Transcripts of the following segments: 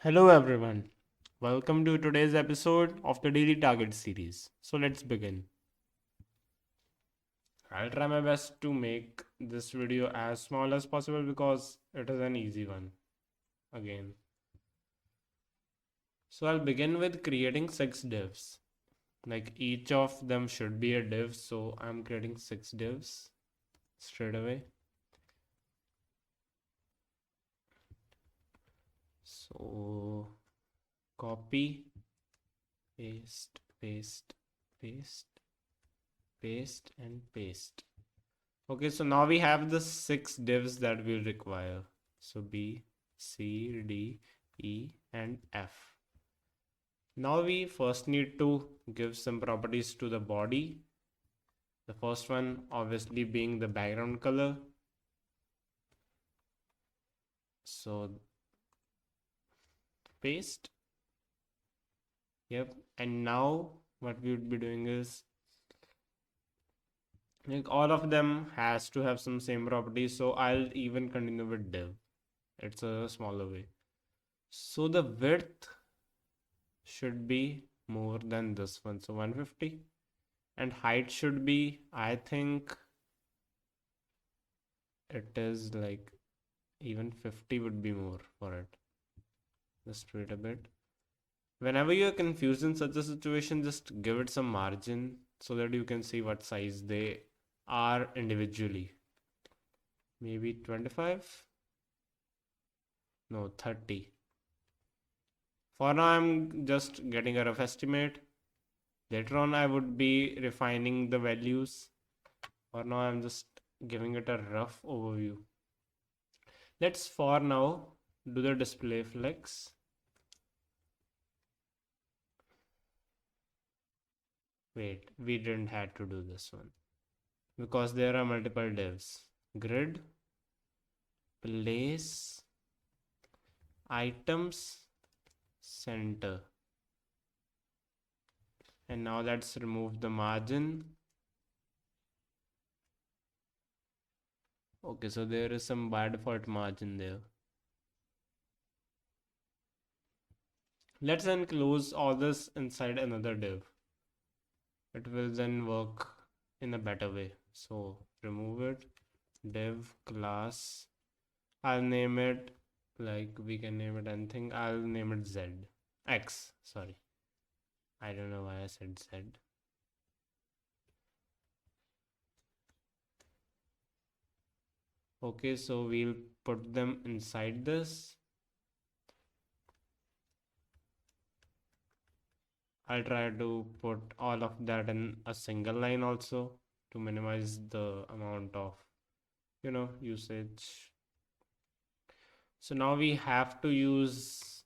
Hello everyone. Welcome to today's episode of the Daily Target series. So let's begin. I'll try my best to make this video as small as possible because it is an easy one. Again. So I'll begin with creating 6 divs. Like each of them should be a div, so I'm creating 6 divs straight away. So copy, paste, paste, paste, paste, and paste. Okay, so now we have the 6 divs that we require. So B, C, D, E, and F. Now we first need to give some properties to the body. The first one obviously being the background color. So paste. Yep. And now what we would be doing is like all of them has to have some same properties. So I'll even continue with div. It's a smaller way. So the width should be more than this one, so 150, and height should be, I think it is like even 50 would be more for it. Just wait a bit. Whenever you're confused in such a situation, just give it some margin so that you can see what size they are individually. Maybe 25, no, 30. For now I'm just getting a rough estimate. Later on I would be refining the values. For now I'm just giving it a rough overview. Let's for now do the display flex. Wait, we didn't have to do this one because there are multiple divs. Grid, place, items, center. And now let's remove the margin. Okay, so there is some by default margin there. Let's enclose all this inside another div. It will then work in a better way. So remove it, div class. I'll name it like we can name it anything. I'll name it Z. X, sorry. I don't know why I said Z. Okay, so we'll put them inside this. I'll try to put all of that in a single line also to minimize the amount of, usage. So now we have to use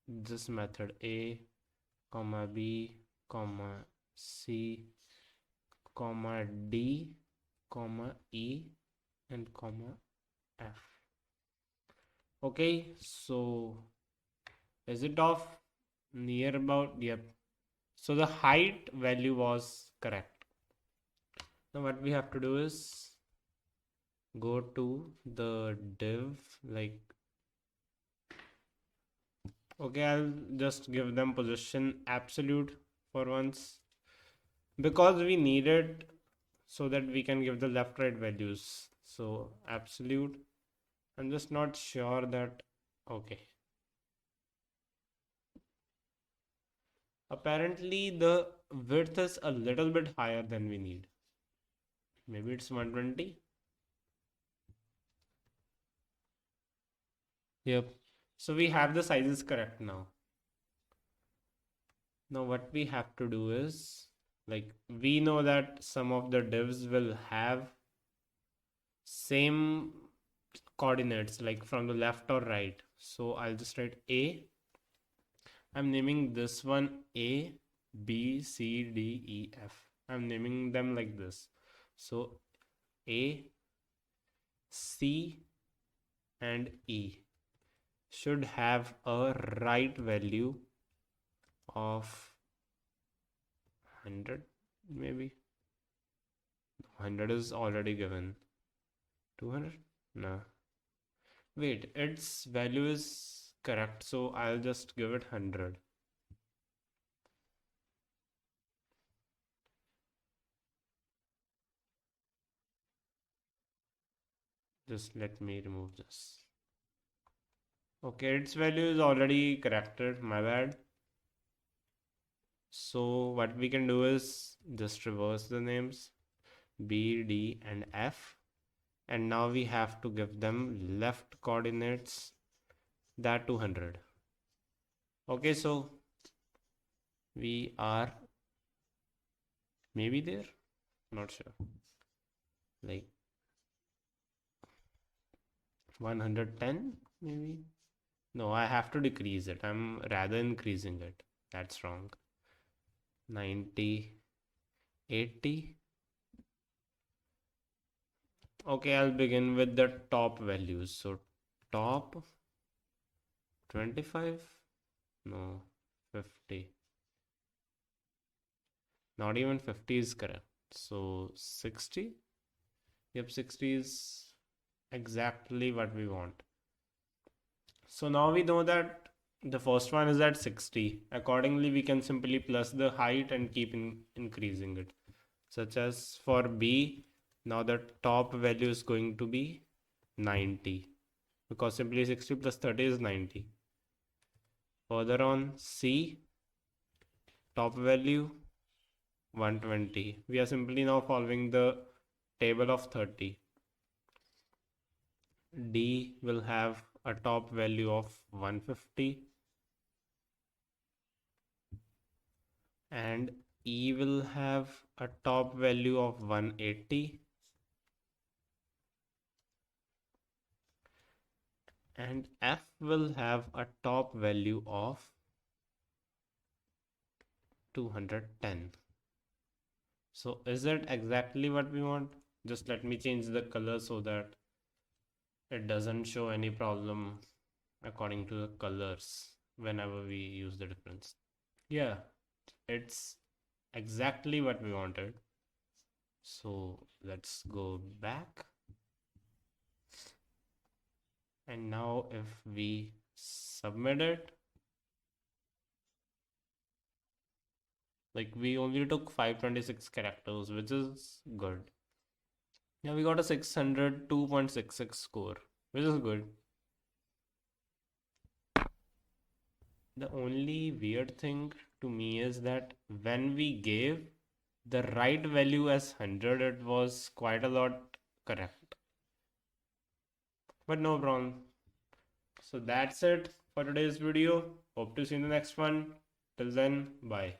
this method A, comma B, comma C, comma D, comma E, and comma F. Okay, so is it off near about? Yep. So the height value was correct. Now what we have to do is go to the div, like, okay, I'll just give them position absolute for once because we need it so that we can give the left right values. So absolute, I'm just not sure that, okay. Apparently the width is a little bit higher than we need. Maybe it's 120. Yep. So we have the sizes correct now. Now what we have to do is, like, we know that some of the divs will have same coordinates, like from the left or right. So I'll just write A. I'm naming this one A, B, C, D, E, F. I'm naming them like this. So A, C, and E should have a right value of 100, maybe. 100 is already given. 200? No. Wait, its value is correct, so I'll just give it 100. Just let me remove this. Okay, its value is already corrected, my bad. So what we can do is just reverse the names B, D, and F. And now we have to give them left coordinates, that 200. Okay, so we are maybe there, not sure, like 110 maybe. No, I have to decrease it. I'm rather increasing it. That's wrong. 90, 80. Okay, I'll begin with the top values. So top 25, no, 50. Not even 50 is correct. So 60. Yep, 60 is exactly what we want. So now we know that the first one is at 60. Accordingly, we can simply plus the height and keep increasing it. Such as for B, now the top value is going to be 90. Because simply 60 plus 30 is 90. Further on, C, top value 120. We are simply now following the table of 30. D will have a top value of 150 and E will have a top value of 180 and F will have a top value of 210. So is it exactly what we want? Just let me change the color so that it doesn't show any problem according to the colors whenever we use the difference. Yeah, it's exactly what we wanted. So let's go back. And now if we submit it, like we only took 526 characters, which is good. Yeah, we got a 602.66 score, which is good. The only weird thing to me is that when we gave the right value as 100, it was quite a lot correct. But no problem. So that's it for today's video. Hope to see you in the next one. Till then, bye.